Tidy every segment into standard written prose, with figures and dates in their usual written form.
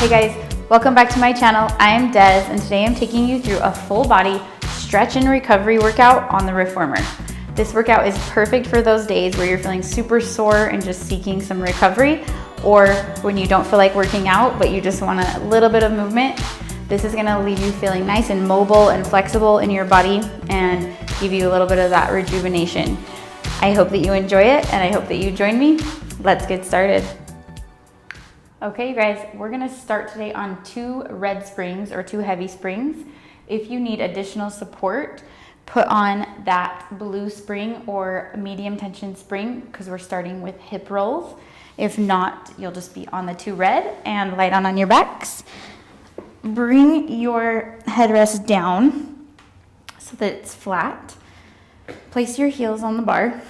Hey guys, welcome back to my channel. I am Des, and today I'm taking you through a full body stretch and recovery workout on the reformer. This workout is perfect for those days where you're feeling super sore and just seeking some recovery, or when you don't feel like working out but you just want a little bit of movement. This is gonna leave you feeling nice and mobile and flexible in your body and give you a little bit of that rejuvenation. I hope that you enjoy it, and I hope that you join me. Let's get started. Okay, you guys, we're gonna start today on 2 red springs or 2 heavy springs. If you need additional support, put on that blue spring or medium tension spring because we're starting with hip rolls. If not, you'll just be on the 2 red and lie down on your backs. Bring your headrest down so that it's flat. Place your heels on the bar.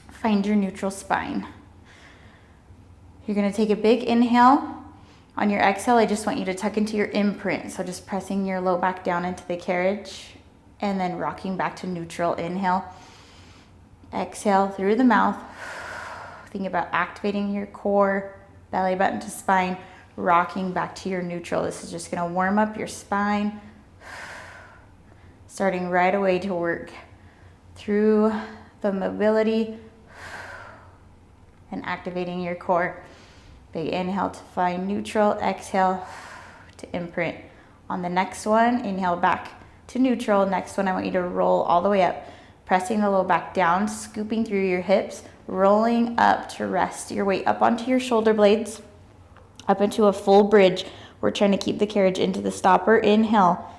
Find your neutral spine. You're gonna take a big inhale. On your exhale, I just want you to tuck into your imprint. So just pressing your low back down into the carriage and then rocking back to neutral. Inhale, exhale through the mouth. Think about activating your core, belly button to spine, rocking back to your neutral. This is just gonna warm up your spine. Starting right away to work through the mobility and activating your core. Big inhale to find neutral, exhale to imprint. On the next one, inhale back to neutral. Next one, I want you to roll all the way up, pressing the low back down, scooping through your hips, rolling up to rest your weight up onto your shoulder blades, up into a full bridge. We're trying to keep the carriage into the stopper. Inhale.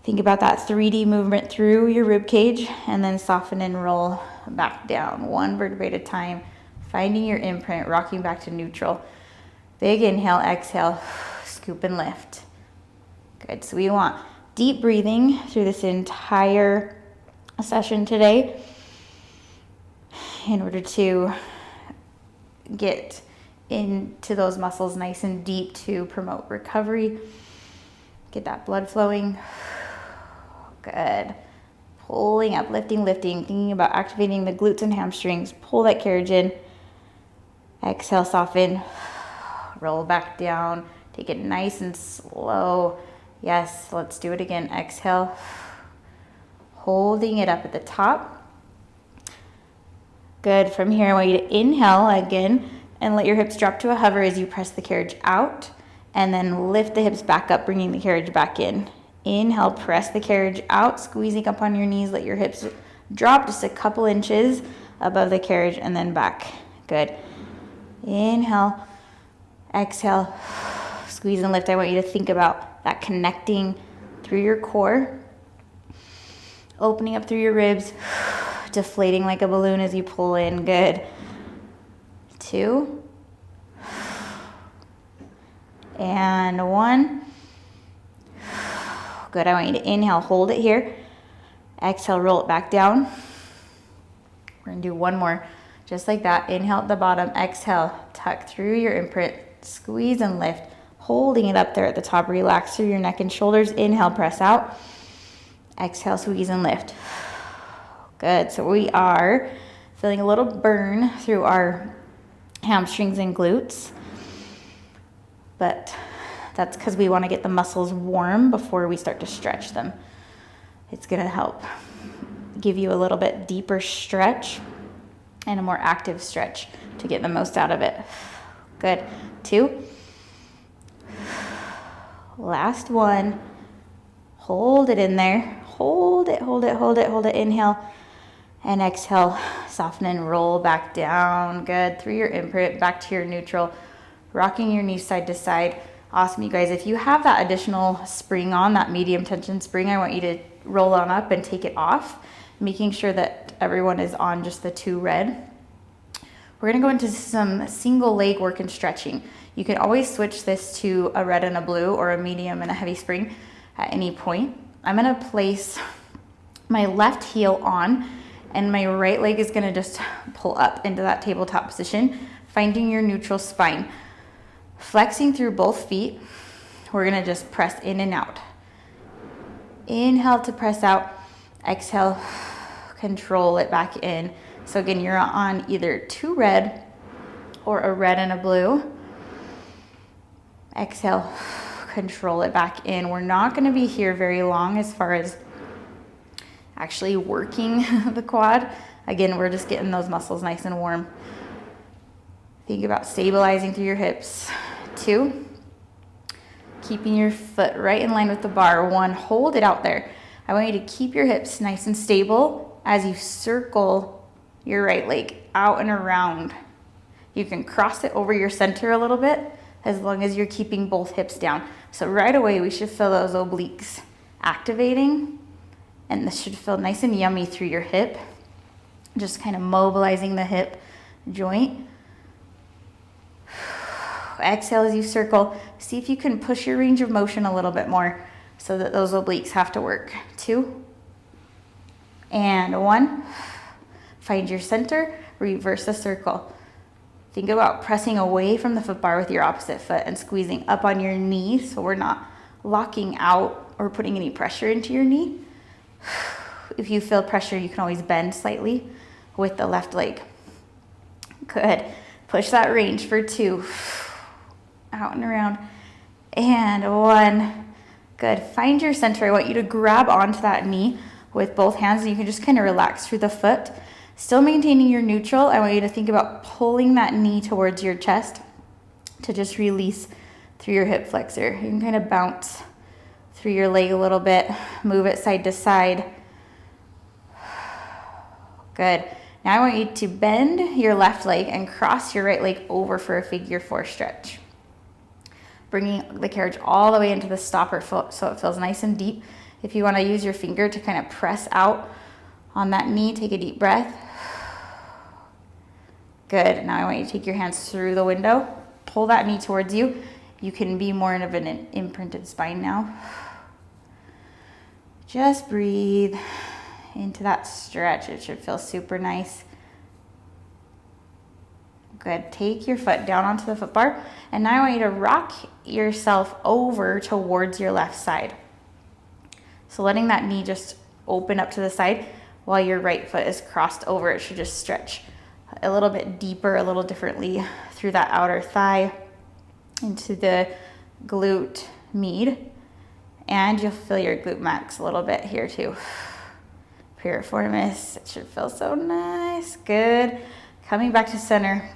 Think about that 3D movement through your rib cage, and then soften and roll back down, 1 vertebrae at a time, finding your imprint, rocking back to neutral. Big inhale, exhale, scoop and lift. Good, so we want deep breathing through this entire session today in order to get into those muscles nice and deep to promote recovery. Get that blood flowing. Good. Pulling up, lifting, thinking about activating the glutes and hamstrings. Pull that carriage in. Exhale, soften. Roll back down. Take it nice and slow. Yes, let's do it again. Exhale. Holding it up at the top. Good. From here, I want you to inhale again and let your hips drop to a hover as you press the carriage out, and then lift the hips back up, bringing the carriage back in. Inhale, press the carriage out, squeezing up on your knees. Let your hips drop just a couple inches above the carriage and then back. Good. Inhale, exhale, squeeze and lift. I want you to think about that connecting through your core, opening up through your ribs, deflating like a balloon as you pull in. Good. 2 and 1. Good. I want you to inhale, hold it here. Exhale, roll it back down. We're gonna do 1 more, just like that. Inhale at the bottom, exhale, tuck through your imprint, squeeze and lift, holding it up there at the top. Relax through your neck and shoulders. Inhale, press out. Exhale, squeeze and lift. Good. So we are feeling a little burn through our hamstrings and glutes, but that's because we want to get the muscles warm before we start to stretch them. It's going to help give you a little bit deeper stretch and a more active stretch to get the most out of it. Good. 2. Last one. Hold it in there. Hold it. Inhale and exhale. Soften and roll back down. Good. Through your imprint, back to your neutral. Rocking your knees side to side. Awesome, you guys. If you have that additional spring on, that medium tension spring, I want you to roll on up and take it off, making sure that everyone is on just the 2 red. We're gonna go into some single leg work and stretching. You can always switch this to a red and a blue or a medium and a heavy spring at any point. I'm gonna place my left heel on, and my right leg is gonna just pull up into that tabletop position, finding your neutral spine. Flexing through both feet, we're gonna just press in and out. Inhale to press out, exhale, control it back in. So again, you're on either 2 red or a red and a blue. Exhale, control it back in. We're not gonna be here very long as far as actually working the quad. Again, we're just getting those muscles nice and warm. Think about stabilizing through your hips. 2, keeping your foot right in line with the bar. 1, hold it out there. I want you to keep your hips nice and stable as you circle your right leg out and around. You can cross it over your center a little bit as long as you're keeping both hips down. So right away, we should feel those obliques activating, and this should feel nice and yummy through your hip. Just kind of mobilizing the hip joint. Exhale as you circle. See if you can push your range of motion a little bit more so that those obliques have to work. 2, and 1. Find your center, reverse the circle. Think about pressing away from the foot bar with your opposite foot and squeezing up on your knee so we're not locking out or putting any pressure into your knee. If you feel pressure, you can always bend slightly with the left leg. Good. Push that range for 2. Out and around. And 1. Good. Find your center. I want you to grab onto that knee with both hands, and you can just kind of relax through the foot. Still maintaining your neutral. I want you to think about pulling that knee towards your chest to just release through your hip flexor. You can kind of bounce through your leg a little bit, move it side to side. Good. Now I want you to bend your left leg and cross your right leg over for a figure 4 stretch. Bringing the carriage all the way into the stopper foot so it feels nice and deep. If you want to use your finger to kind of press out on that knee, take a deep breath. Good. Now I want you to take your hands through the window, pull that knee towards you. You can be more of an imprinted spine now. Just breathe into that stretch. It should feel super nice. Good. Take your foot down onto the foot bar, and now I want you to rock yourself over towards your left side. So letting that knee just open up to the side while your right foot is crossed over. It should just stretch a little bit deeper, a little differently through that outer thigh into the glute med, and you'll feel your glute max a little bit here too. Piriformis, it should feel so nice. Good. Coming back to center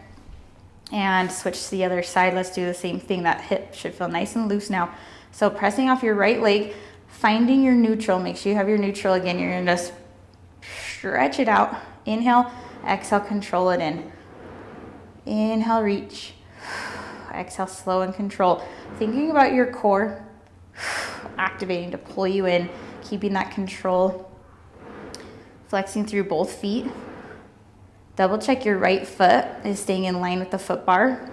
and switch to the other side. Let's do the same thing. That hip should feel nice and loose now. So pressing off your right leg, finding your neutral. Make sure you have your neutral again. You're gonna just stretch it out. Inhale, exhale, control it in. Inhale, reach. Exhale, slow and control. Thinking about your core, activating to pull you in, keeping that control. Flexing through both feet. Double check your right foot is staying in line with the foot bar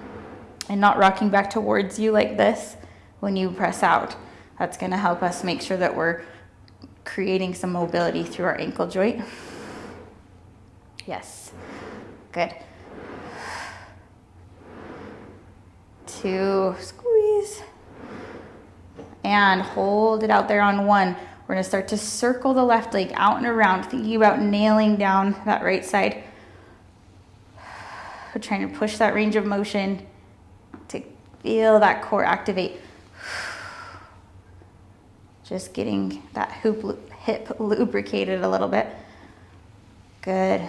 and not rocking back towards you like this when you press out. That's gonna help us make sure that we're creating some mobility through our ankle joint. Yes, good. 2, squeeze. And hold it out there on 1. We're gonna start to circle the left leg out and around, thinking about nailing down that right side. We're trying to push that range of motion to feel that core activate. Just getting that hip lubricated a little bit. Good.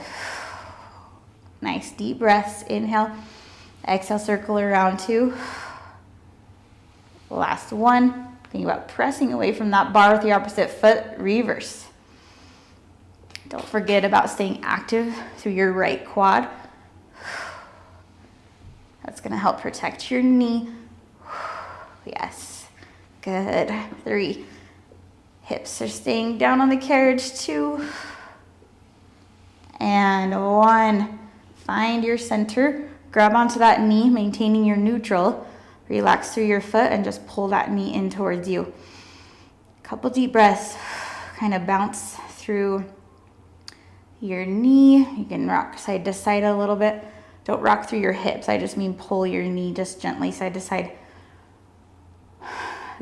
Nice deep breaths. Inhale. Exhale, circle around 2. Last 1. Think about pressing away from that bar with your opposite foot. Reverse. Don't forget about staying active through your right quad. That's going to help protect your knee. Yes. Good. 3. Hips are staying down on the carriage. 2. And 1. Find your center. Grab onto that knee, maintaining your neutral. Relax through your foot and just pull that knee in towards you. Couple deep breaths. Kind of bounce through your knee. You can rock side to side a little bit. Don't rock through your hips. I just mean pull your knee just gently side to side.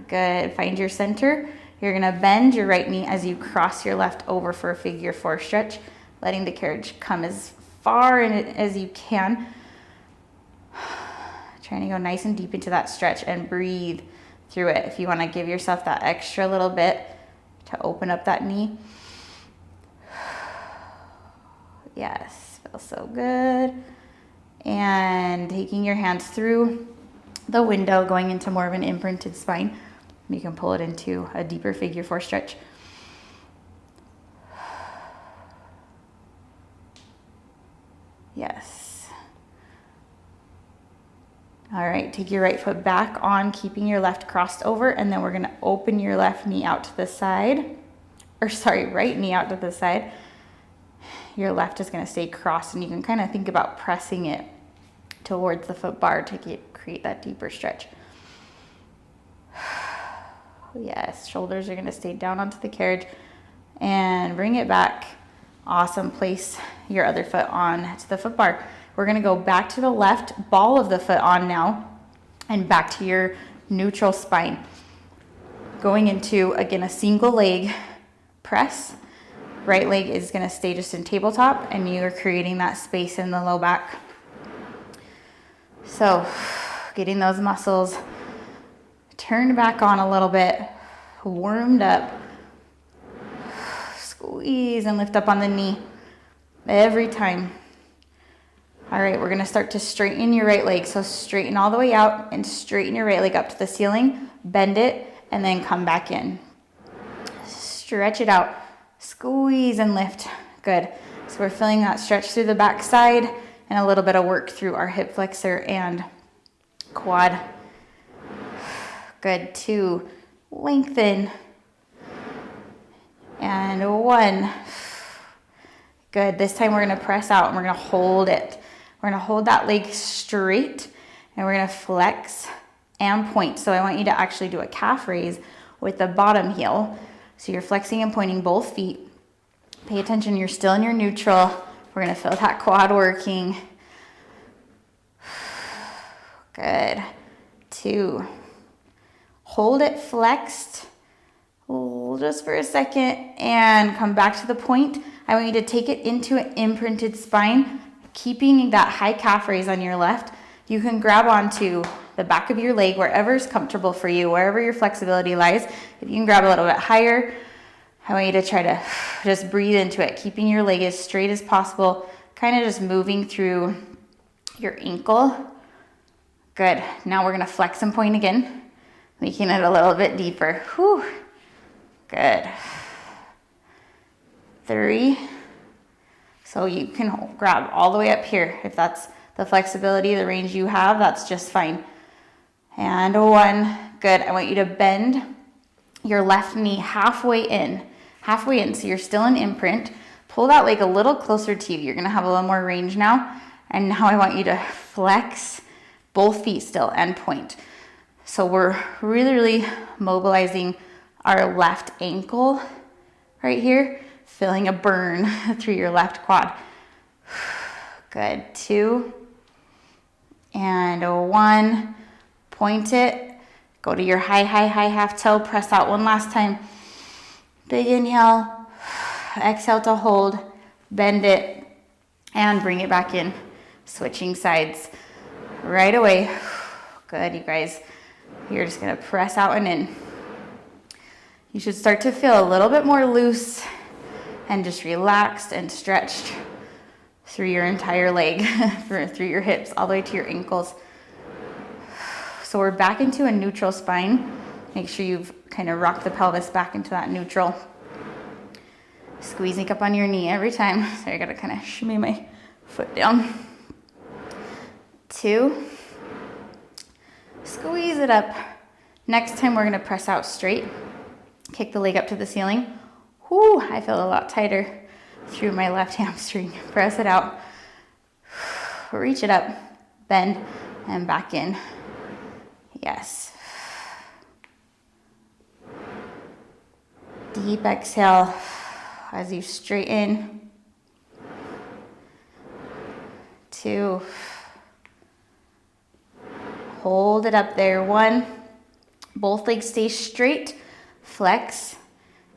Good. Find your center. You're going to bend your right knee as you cross your left over for a figure 4 stretch, letting the carriage come as far in it as you can. Trying to go nice and deep into that stretch and breathe through it. If you want to give yourself that extra little bit to open up that knee. Yes, feels so good. And taking your hands through the window, going into more of an imprinted spine. You can pull it into a deeper figure four stretch. Yes. All right, take your right foot back on, keeping your left crossed over, and then we're gonna open your left knee out to the side, or sorry, right knee out to the side. Your left is gonna stay crossed, and you can kind of think about pressing it towards the foot bar to create that deeper stretch. Yes, shoulders are gonna stay down onto the carriage, and bring it back. Awesome, place your other foot on to the foot bar. We're gonna go back to the left ball of the foot on now, and back to your neutral spine. Going into, again, a single leg press. Right leg is gonna stay just in tabletop, and you are creating that space in the low back. So, getting those muscles turned back on a little bit, warmed up. Squeeze and lift up on the knee every time. All right, we're gonna start to straighten your right leg. So straighten all the way out and straighten your right leg up to the ceiling, bend it, and then come back in. Stretch it out, squeeze and lift. Good. So we're feeling that stretch through the back side and a little bit of work through our hip flexor and quad. Good. 2, lengthen. And 1. Good. This time we're gonna press out and we're gonna hold it. We're gonna hold that leg straight and we're gonna flex and point. So I want you to actually do a calf raise with the bottom heel. So you're flexing and pointing both feet. Pay attention, you're still in your neutral. We're gonna feel that quad working. Good. 2. Hold it flexed just for a second and come back to the point. I want you to take it into an imprinted spine, keeping that high calf raise on your left. You can grab onto the back of your leg, wherever is comfortable for you, wherever your flexibility lies. If you can grab a little bit higher, I want you to try to just breathe into it, keeping your leg as straight as possible, kind of just moving through your ankle. Good. Now we're gonna flex and point again, making it a little bit deeper. Whew. Good. 3. So you can grab all the way up here. If that's the flexibility, the range you have, that's just fine. And 1. Good. I want you to bend your left knee halfway in. So you're still in imprint. Pull that leg a little closer to you. You're gonna have a little more range now. And now I want you to flex both feet still and point. So we're really mobilizing our left ankle right here, feeling a burn through your left quad. Good. 2 and 1. Point it. Go to your high half toe. Press out one last time. Big inhale. Exhale to hold. Bend it and bring it back in. Switching sides right away. Good, you guys. You're just gonna press out and in. You should start to feel a little bit more loose and just relaxed and stretched through your entire leg, through your hips, all the way to your ankles. So we're back into a neutral spine. Make sure you've kind of rocked the pelvis back into that neutral. Squeezing up on your knee every time. So I gotta kind of shimmy my foot down. 2. Squeeze it up. Next time we're gonna press out straight. Kick the leg up to the ceiling. Whoo, I feel a lot tighter through my left hamstring. Press it out. Reach it up. Bend and back in. Yes. Deep exhale as you straighten. 2. Hold it up there. 1. Both legs stay straight. Flex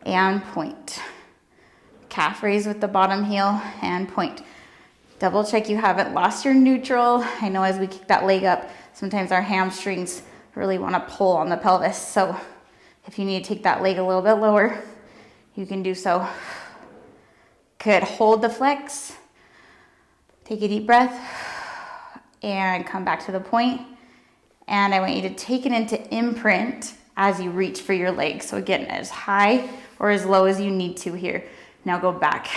and point. Calf raise with the bottom heel and point. Double check you haven't lost your neutral. I know as we kick that leg up, sometimes our hamstrings really want to pull on the pelvis. So if you need to take that leg a little bit lower, you can do so. Good, hold the flex. Take a deep breath and come back to the point. And I want you to take it into imprint as you reach for your leg. So again, as high or as low as you need to here. Now go back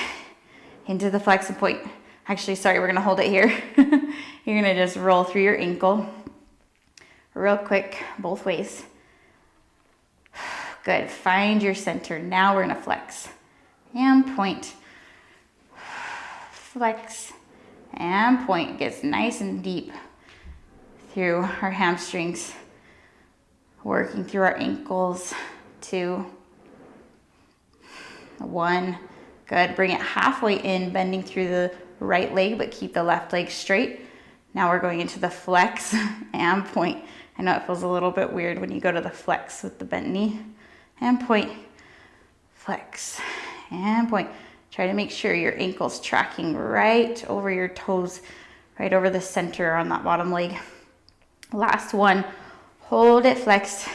into the flex and point. Actually, sorry, we're gonna hold it here. You're gonna just roll through your ankle real quick, both ways. Good, find your center. Now we're gonna flex and point. Flex and point. Gets nice and deep through our hamstrings, working through our ankles. 2, 1. Good, bring it halfway in, bending through the right leg, but keep the left leg straight. Now we're going into the flex and point. I know it feels a little bit weird when you go to the flex with the bent knee. And point, flex, and point. Try to make sure your ankle's tracking right over your toes, right over the center on that bottom leg. Last one, hold it flexed,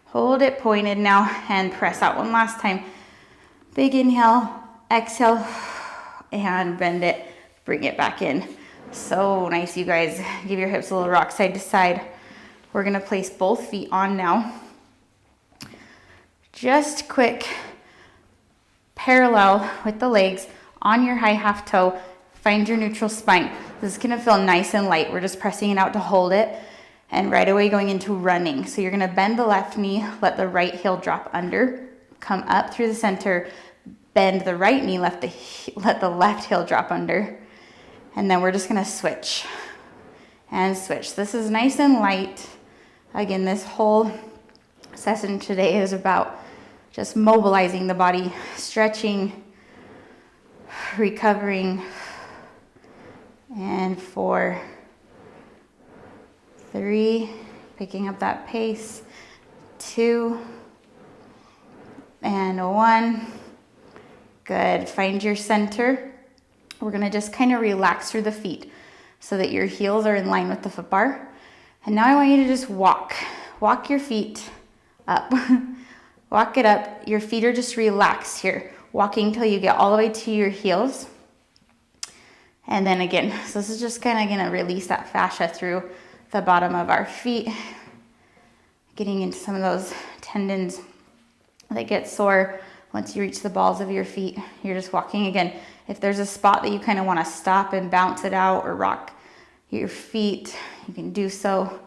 hold it pointed now, and press out one last time. Big inhale, exhale, and bend it, bring it back in. So nice, you guys. Give your hips a little rock side to side. We're gonna place both feet on now. Just quick parallel with the legs on your high half toe. Find your neutral spine. This is gonna feel nice and light. We're just pressing it out to hold it, and right away going into running. So you're gonna bend the left knee, let the right heel drop under, come up through the center, bend the right knee, let the left heel drop under, and then we're just gonna switch and switch. This is nice and light. Again, this whole session today is about just mobilizing the body, stretching, recovering, and 4, 3, picking up that pace, 2, and 1. Good, find your center. We're gonna just kind of relax through the feet so that your heels are in line with the foot bar. And now I want you to just walk your feet up. Walk it up. Your feet are just relaxed here. Walking till you get all the way to your heels. And then again, so this is just kind of gonna release that fascia through the bottom of our feet, getting into some of those tendons that get sore once you reach the balls of your feet. You're just walking again. If there's a spot that you kind of want to stop and bounce it out or rock your feet, you can do so.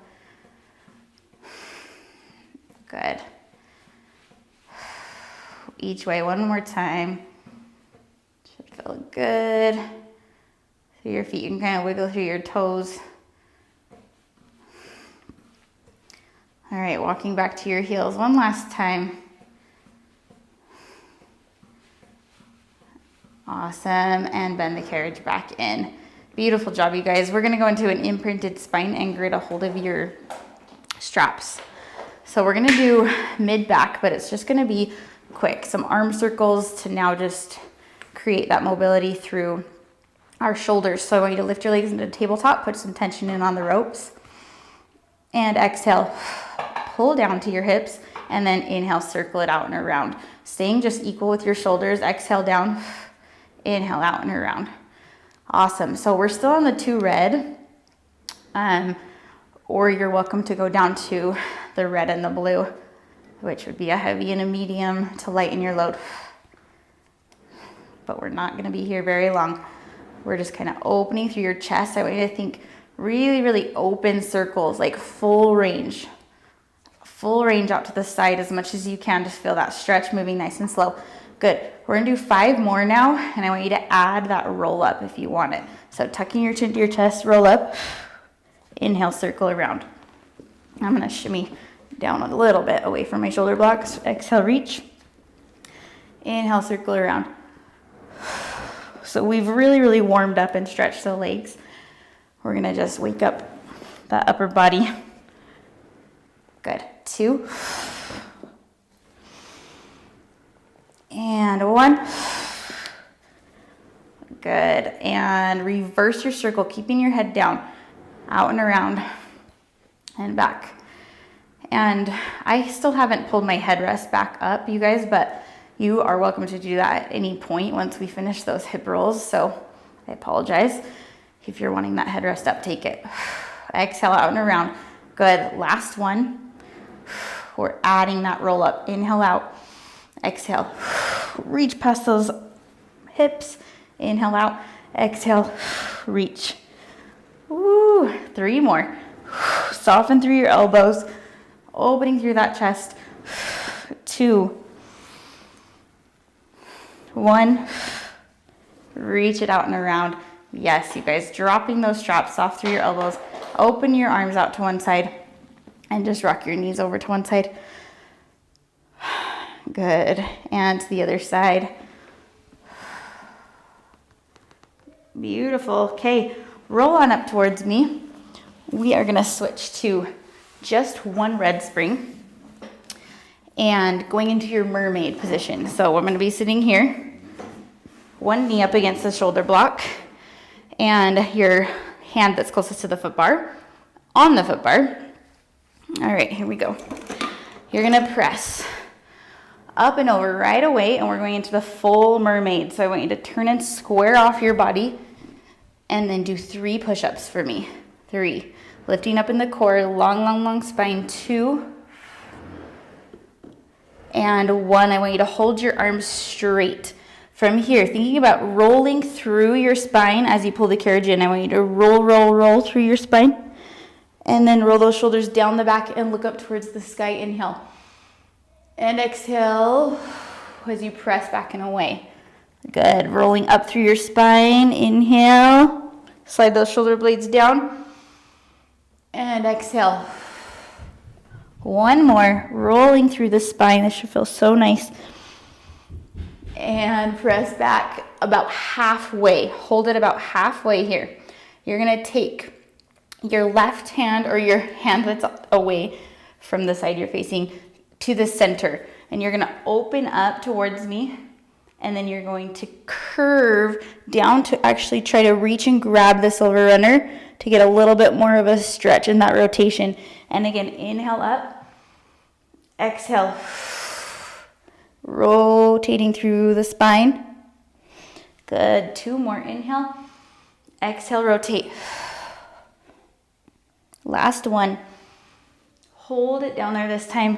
Good. Each way, one more time. Should feel good. Through your feet, you can kind of wiggle through your toes. All right, walking back to your heels one last time. Awesome, and bend the carriage back in. Beautiful job, you guys. We're gonna go into an imprinted spine and grip a hold of your straps. So we're gonna do mid-back, but it's just gonna be quick. Some arm circles to now just create that mobility through our shoulders. So I want you to lift your legs into the tabletop, put some tension in on the ropes, and exhale, pull down to your hips, and then inhale, circle it out and around. Staying just equal with your shoulders, exhale down, inhale out and around. Awesome, so we're still on the 2 red, or you're welcome to go down to the red and the blue, which would be a heavy and a medium to lighten your load. But we're not gonna be here very long. We're just kind of opening through your chest. I want you to think really, really open circles, like full range out to the side as much as you can. Just feel that stretch, moving nice and slow. Good. We're gonna do 5 more now, and I want you to add that roll up if you want it. So tucking your chin to your chest, roll up, inhale, circle around. I'm gonna shimmy down a little bit away from my shoulder blocks. Exhale, reach. Inhale, circle around. So we've really, really warmed up and stretched the legs. We're gonna just wake up that upper body. Good. 2. And 1. Good. And reverse your circle, keeping your head down, out and around and back. And I still haven't pulled my headrest back up, you guys, but you are welcome to do that at any point once we finish those hip rolls. So I apologize. If you're wanting that headrest up, take it. Exhale out and around. Good. Last one. We're adding that roll up. Inhale out. Exhale. Reach past those hips. Inhale out. Exhale. Reach. Woo. 3 more. Soften through your elbows. Opening through that chest. 2. 1. Reach it out and around. Yes, you guys, dropping those straps off through your elbows. Open your arms out to one side and just rock your knees over to one side. Good. And to the other side. Beautiful. Okay, roll on up towards me. We are going to switch to just one red spring and going into your mermaid position. So I'm going to be sitting here, one knee up against the shoulder block, and your hand that's closest to the foot bar on the foot bar. All right, here we go. You're gonna press up and over right away, and we're going into the full mermaid. So I want you to turn and square off your body, and then do 3 push-ups for me. 3, lifting up in the core, long spine. 2, and 1. I want you to hold your arms straight. From here, thinking about rolling through your spine as you pull the carriage in. I want you to roll through your spine. And then roll those shoulders down the back and look up towards the sky. Inhale. And exhale as you press back and away. Good. Rolling up through your spine. Inhale. Slide those shoulder blades down. And exhale. 1 more. Rolling through the spine. This should feel so nice. And press back about halfway. Hold it about halfway here. You're going to take your left hand or your hand that's away from the side you're facing to the center. And you're going to open up towards me. And then you're going to curve down to actually try to reach and grab the silver runner to get a little bit more of a stretch in that rotation. And again, inhale up. Exhale. Rotating through the spine. Good. 2 more. Inhale. Exhale, rotate. Last one. Hold it down there this time.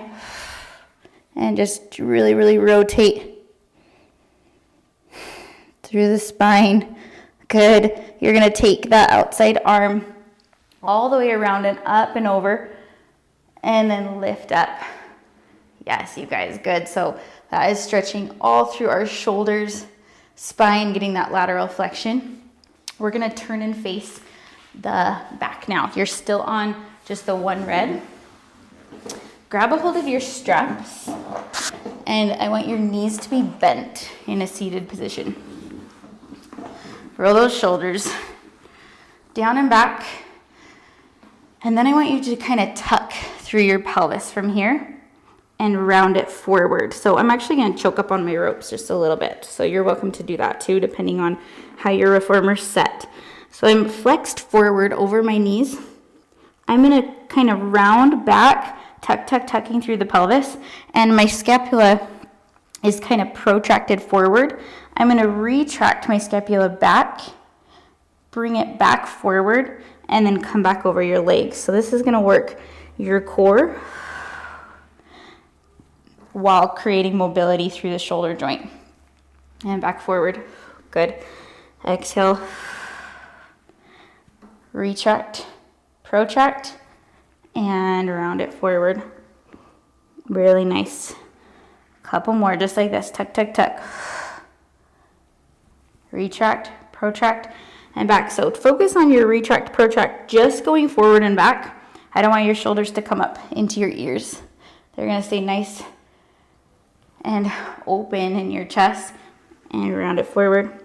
And just really rotate through the spine. Good. You're going to take that outside arm all the way around and up and over. And then lift up. Yes, you guys. Good. So that is stretching all through our shoulders, spine, getting that lateral flexion. We're going to turn and face the back now. If you're still on just the one red, grab a hold of your straps, and I want your knees to be bent in a seated position. Roll those shoulders down and back, and then I want you to kind of tuck through your pelvis from here and round it forward. So I'm actually going to choke up on my ropes just a little bit. So you're welcome to do that too, depending on how your reformer's set. So I'm flexed forward over my knees. I'm going to kind of round back, tucking through the pelvis, and my scapula is kind of protracted forward. I'm going to retract my scapula back, bring it back forward, and then come back over your legs. So this is going to work your core while creating mobility through the shoulder joint. And back forward. Good. Exhale. Retract, protract, and round it forward. Really nice. Couple more just like this. Tuck. Retract, protract, and back. So focus on your retract, protract, just going forward and back. I don't want your shoulders to come up into your ears. They're going to stay nice and open in your chest, and round it forward.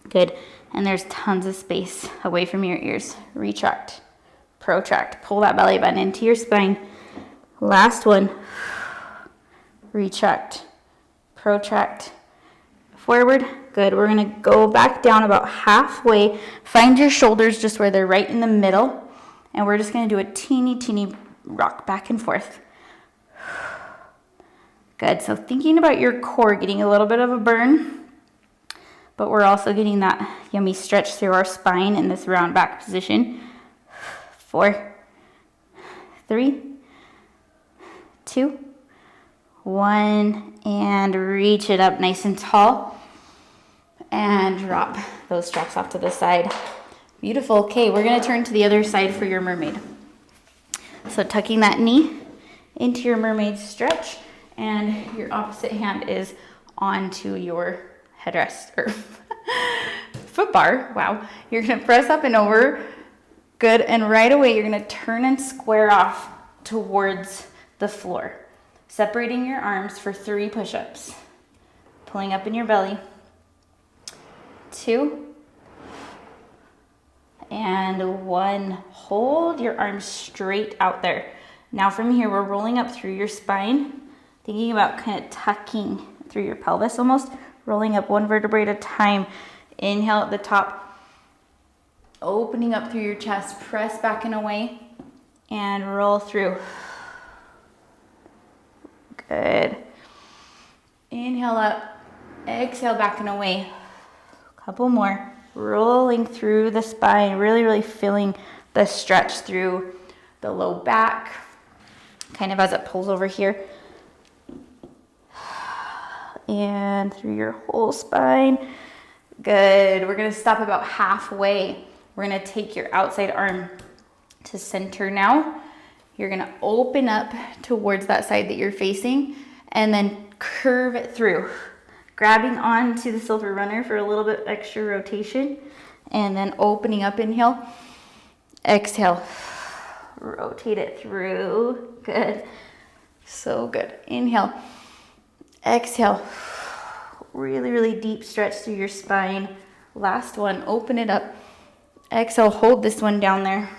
Good. And there's tons of space away from your ears. Retract, protract, pull that belly button into your spine. Last one. Retract, protract, forward. Good. We're gonna go back down about halfway. Find your shoulders just where they're right in the middle. And we're just gonna do a teeny rock back and forth. Good. So thinking about your core, getting a little bit of a burn, but we're also getting that yummy stretch through our spine in this round back position. 4, 3, 2, 1, and reach it up nice and tall. And drop those straps off to the side. Beautiful. Okay, we're gonna turn to the other side for your mermaid. So tucking that knee into your mermaid stretch, and your opposite hand is onto your headrest or foot bar. Wow. You're gonna press up and over. Good, and right away you're gonna turn and square off towards the floor. Separating your arms for 3 push-ups. Pulling up in your belly. 2 and 1. Hold your arms straight out there. Now from here, we're rolling up through your spine, thinking about kind of tucking through your pelvis almost, rolling up 1 vertebrae at a time. Inhale at the top, opening up through your chest, press back and away, and roll through. Good. Inhale up, exhale back and away. Couple more. Rolling through the spine, really feeling the stretch through the low back, kind of as it pulls over here. And through your whole spine. Good. We're gonna stop about halfway. We're gonna take your outside arm to center now. You're gonna open up towards that side that you're facing and then curve it through. Grabbing onto the silver runner for a little bit extra rotation, and then opening up, inhale, exhale, rotate it through. Good. So good. Inhale, exhale, really deep stretch through your spine. Last one, open it up, exhale, hold this one down there.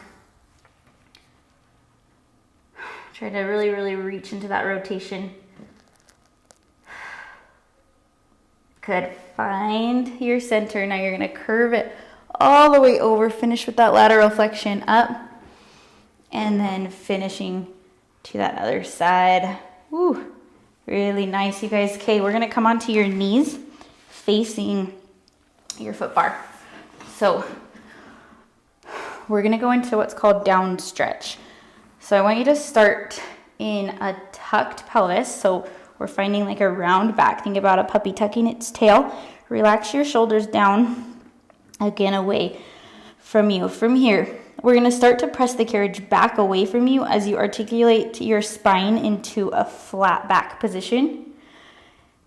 Try to really reach into that rotation. Good. Find your center. Now you're going to curve it all the way over. Finish with that lateral flexion up. And then finishing to that other side. Woo. Really nice, you guys. Okay, we're going to come onto your knees facing your foot bar. So we're going to go into what's called down stretch. So I want you to start in a tucked pelvis. So we're finding like a round back. Think about a puppy tucking its tail. Relax your shoulders down, again away from you. From here, we're gonna start to press the carriage back away from you as you articulate your spine into a flat back position.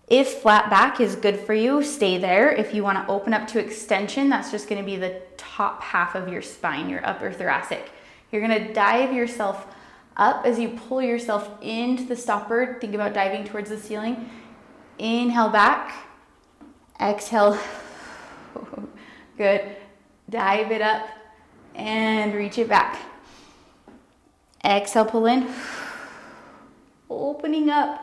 If flat back is good for you, stay there. If you wanna open up to extension, that's just gonna be the top half of your spine, your upper thoracic. You're gonna dive yourself up as you pull yourself into the stop bird. Think about diving towards the ceiling. Inhale back, exhale. Good. Dive it up and reach it back. Exhale, pull in. Opening up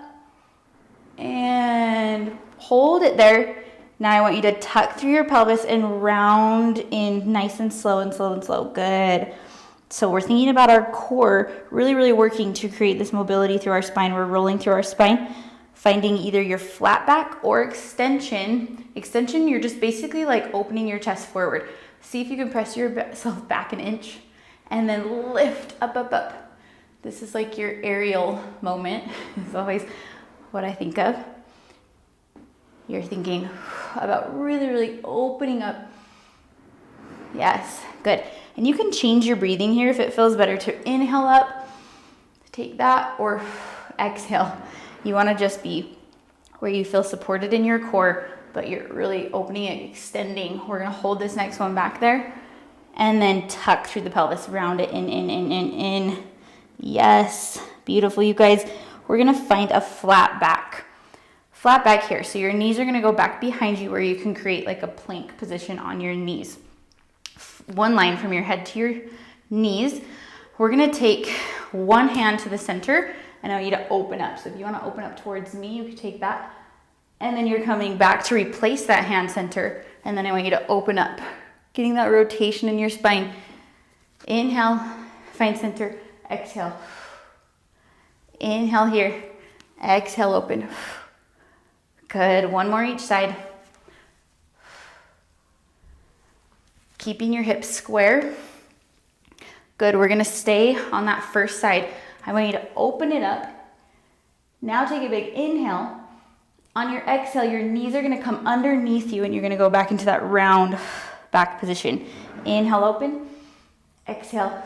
and hold it there. Now I want you to tuck through your pelvis and round in nice and slow and slow and slow. Good. So we're thinking about our core, really working to create this mobility through our spine. We're rolling through our spine, finding either your flat back or extension. Extension, you're just basically like opening your chest forward. See if you can press yourself back an inch and then lift up. This is like your aerial moment. It's always what I think of. You're thinking about really opening up. Yes, good. And you can change your breathing here if it feels better to inhale up, take that, or exhale. You want to just be where you feel supported in your core, but you're really opening it, extending. We're going to hold this next one back there, and then tuck through the pelvis, round it in. Yes, beautiful, you guys. We're going to find a flat back here. So your knees are going to go back behind you where you can create like a plank position on your knees. One line from your head to your knees. We're gonna take one hand to the center and I want you to open up. So if you wanna open up towards me, you can take that And then you're coming back to replace that hand center. And then I want you to open up, getting that rotation in your spine. Inhale, find center, exhale. Inhale here, exhale, open. Good, one more each side. Keeping your hips square. Good, we're gonna stay on that first side. I want you to open it up. Now take a big inhale. On your exhale, your knees are gonna come underneath you and you're gonna go back into that round back position. Inhale, open. Exhale,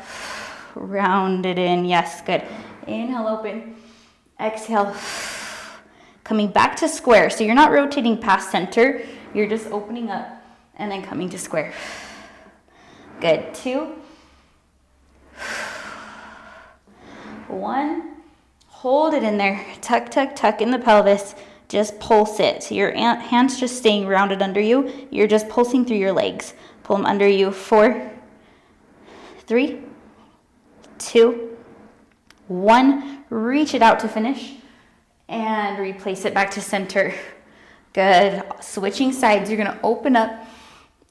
round it in. Yes, good. Inhale, open. Exhale, coming back to square. So you're not rotating past center. You're just opening up and then coming to square. Good. 2, 1. Hold it in there. Tuck, tuck, tuck in the pelvis. Just pulse it. So your hands just staying rounded under you. You're just pulsing through your legs. Pull them under you. 4, 3, 2, 1. Reach it out to finish. And replace it back to center. Good. Switching sides. You're going to open up.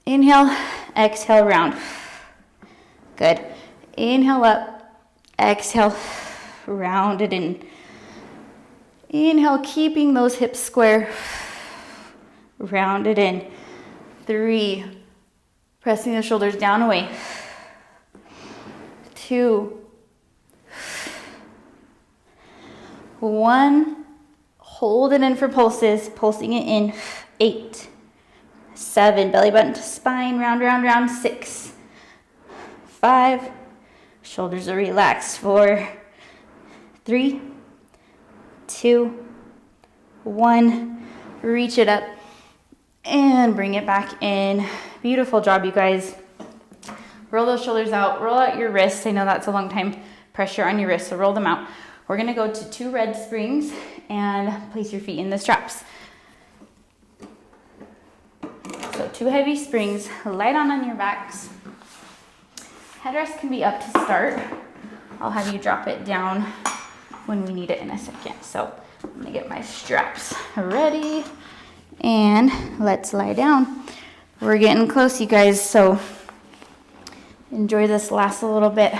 Inhale, exhale, round. Good. Inhale up, exhale, round it in. Inhale, keeping those hips square. Round it in. 3, pressing the shoulders down away. 2, 1, hold it in for pulses, pulsing it in. 8, 7, belly button to spine, round, round, round. 6, 5, shoulders are relaxed. 4, 3, 2, 1, reach it up and bring it back in. Beautiful job, you guys. Roll those shoulders out, roll out your wrists. I know that's a long time pressure on your wrists, so roll them out. We're gonna go to 2 red springs and place your feet in the straps. So 2 heavy springs, light on your backs. Headrest can be up to start. I'll have you drop it down when we need it in a second. So I'm gonna get my straps ready and let's lie down. We're getting close, you guys, so enjoy this last little bit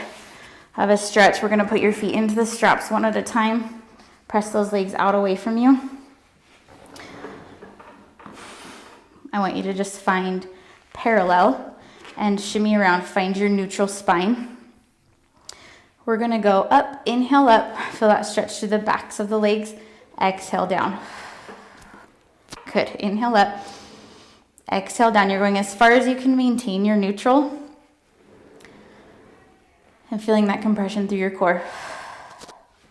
of a stretch. We're gonna put your feet into the straps one at a time. Press those legs out away from you. I want you to just find parallel and shimmy around, find your neutral spine. We're gonna go up, inhale up, feel that stretch through the backs of the legs, exhale down. Good, inhale up, exhale down. You're going as far as you can maintain your neutral and feeling that compression through your core.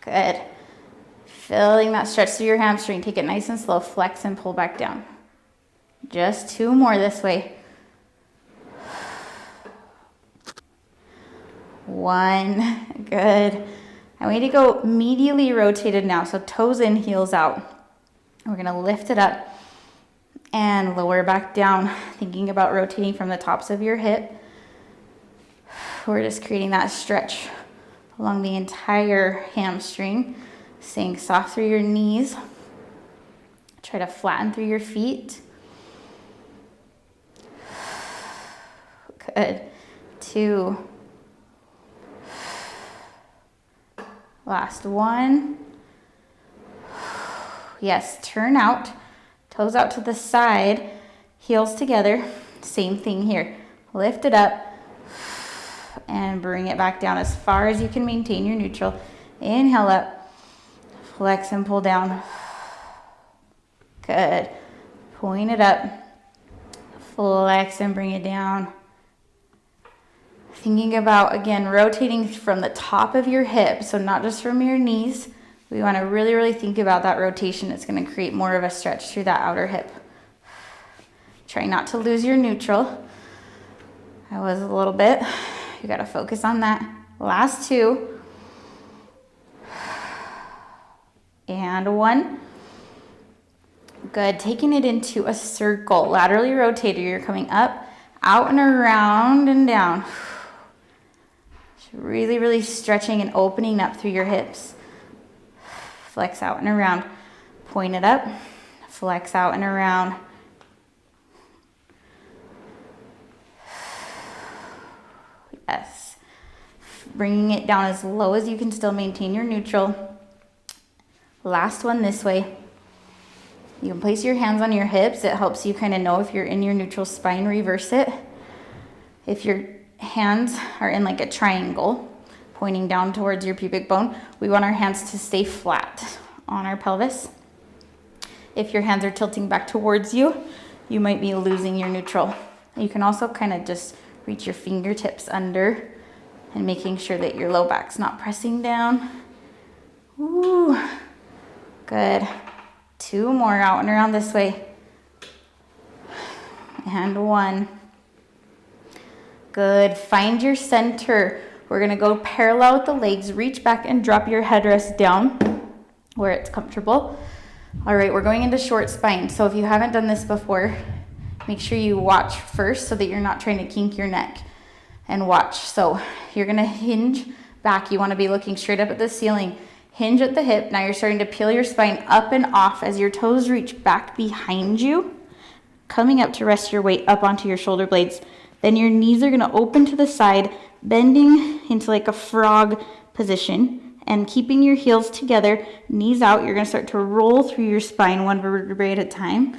Good. Feeling that stretch through your hamstring. Take it nice and slow, flex and pull back down. Just 2 more this way. 1, good. I want you to go medially rotated now, so toes in, heels out. We're gonna lift it up and lower back down, thinking about rotating from the tops of your hip. We're just creating that stretch along the entire hamstring, staying soft through your knees. Try to flatten through your feet. Good. 2. Last 1. Yes, turn out, toes out to the side, heels together. Same thing here. Lift it up and bring it back down as far as you can maintain your neutral. Inhale up, flex and pull down. Good. Point it up, flex and bring it down. Thinking about, again, rotating from the top of your hip, so not just from your knees. We want to really, really think about that rotation. It's going to create more of a stretch through that outer hip. Try not to lose your neutral. I was a little bit. You got to focus on that. Last 2. And 1. Good. Taking it into a circle. Laterally rotated. You're coming up, out and around and down. Really, really stretching and opening up through your hips. Flex out and around. Point it up. Flex out and around. Yes. Bringing it down as low as you can still maintain your neutral. Last one this way. You can place your hands on your hips. It helps you kind of know if you're in your neutral spine. Reverse it. If your hands are in like a triangle, pointing down towards your pubic bone, we want our hands to stay flat on our pelvis. If your hands are tilting back towards you, you might be losing your neutral. You can also kind of just reach your fingertips under and making sure that your low back's not pressing down. Ooh, good. 2 more, out and around this way. And 1. Good. Find your center. We're gonna go parallel with the legs. Reach back and drop your headrest down where it's comfortable. All right, we're going into short spine. So if you haven't done this before, make sure you watch first so that you're not trying to kink your neck. And watch. So you're gonna hinge back. You wanna be looking straight up at the ceiling. Hinge at the hip. Now you're starting to peel your spine up and off as your toes reach back behind you, coming up to rest your weight up onto your shoulder blades. Then your knees are gonna open to the side, bending into like a frog position and keeping your heels together, knees out. You're gonna start to roll through your spine 1 vertebrae at a time,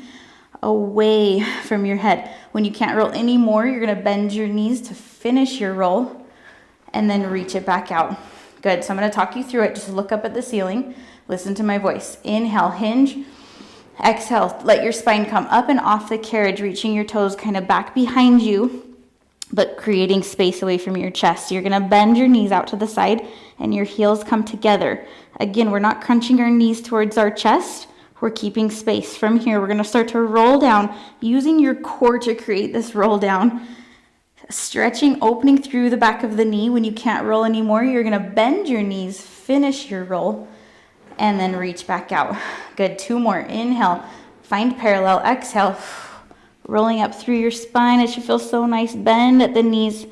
away from your head. When you can't roll anymore, you're gonna bend your knees to finish your roll and then reach it back out. Good, so I'm gonna talk you through it. Just look up at the ceiling, listen to my voice. Inhale, hinge. Exhale, let your spine come up and off the carriage, reaching your toes kind of back behind you, but creating space away from your chest. You're gonna bend your knees out to the side and your heels come together. Again, we're not crunching our knees towards our chest. We're keeping space. From here, we're gonna start to roll down, using your core to create this roll down. Stretching, opening through the back of the knee. When you can't roll anymore, you're gonna bend your knees, finish your roll, and then reach back out. Good, 2 more. Inhale, find parallel. Exhale, rolling up through your spine. It should feel so nice. Bend at the knees,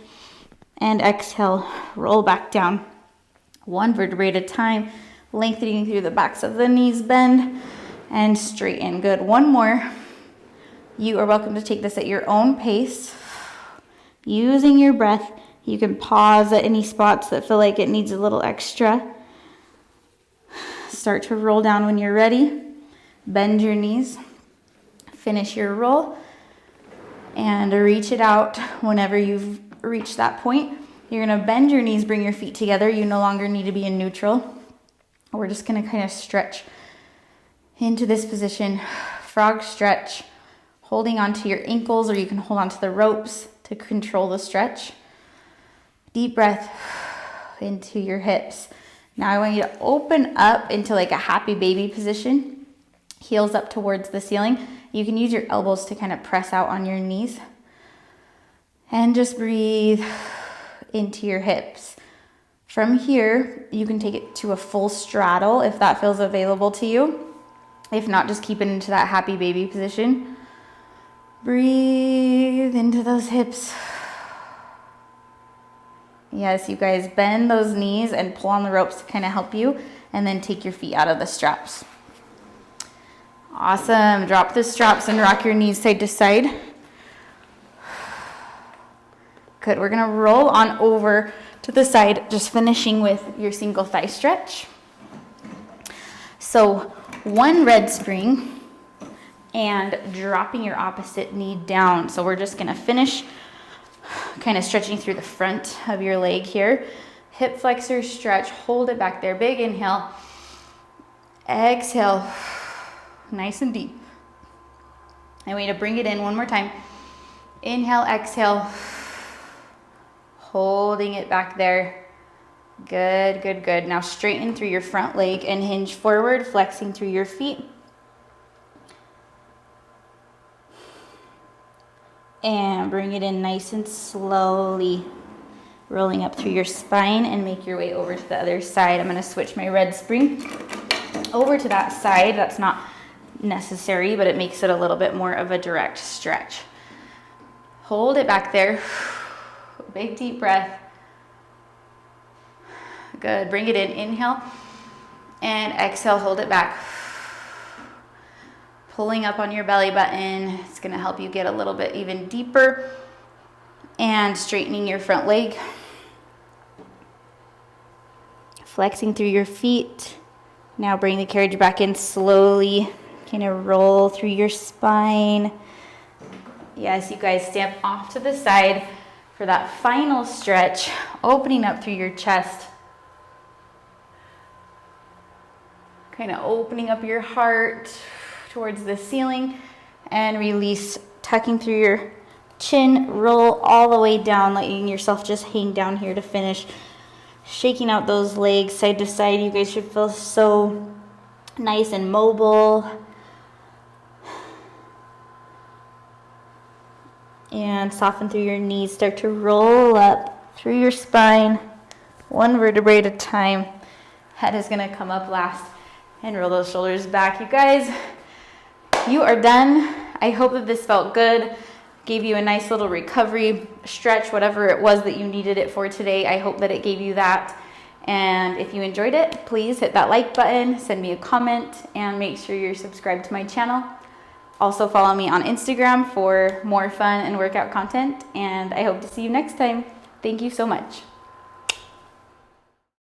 and exhale, roll back down. 1 vertebrae at a time, lengthening through the backs of the knees, bend, and straighten. Good, 1 more. You are welcome to take this at your own pace. Using your breath, you can pause at any spots that feel like it needs a little extra. Start to roll down when you're ready. Bend your knees. Finish your roll. And reach it out whenever you've reached that point. You're gonna bend your knees, bring your feet together. You no longer need to be in neutral. We're just gonna kind of stretch into this position. Frog stretch, holding onto your ankles, or you can hold onto the ropes to control the stretch. Deep breath into your hips. Now I want you to open up into like a happy baby position. Heels up towards the ceiling. You can use your elbows to kind of press out on your knees. And just breathe into your hips. From here, you can take it to a full straddle if that feels available to you. If not, just keep it into that happy baby position. Breathe into those hips. Yes, you guys, bend those knees and pull on the ropes to kind of help you, and then take your feet out of the straps. Awesome. Drop the straps and rock your knees side to side. Good. We're going to roll on over to the side, just finishing with your single thigh stretch. So 1 red spring and dropping your opposite knee down. So we're just gonna finish kind of stretching through the front of your leg here. Hip flexor stretch, hold it back there. Big inhale, exhale, nice and deep. And we need to bring it in 1 more time. Inhale, exhale, holding it back there. Good, good, good. Now straighten through your front leg and hinge forward, flexing through your feet. And bring it in nice and slowly, rolling up through your spine, and make your way over to the other side. I'm gonna switch my red spring over to that side. That's not necessary, but it makes it a little bit more of a direct stretch. Hold it back there. Big deep breath. Good, bring it in, inhale, and exhale, hold it back. pulling up on your belly button. It's gonna help you get a little bit even deeper, and straightening your front leg. Flexing through your feet. Now bring the carriage back in slowly. Kind of roll through your spine. Yes, you guys stamp off to the side for that final stretch, opening up through your chest. Kind of opening up your heart towards the ceiling, and release, tucking through your chin, roll all the way down, letting yourself just hang down here to finish. Shaking out those legs side to side. You guys should feel so nice and mobile. And soften through your knees. Start to roll up through your spine, one vertebrae at a time. Head is gonna come up last, and roll those shoulders back. You guys, you are done. I hope that this felt good, gave you a nice little recovery stretch, whatever it was that you needed it for today. I hope that it gave you that. And if you enjoyed it, please hit that like button, send me a comment, and make sure you're subscribed to my channel. Also follow me on Instagram for more fun and workout content, and I hope to see you next time. Thank you so much.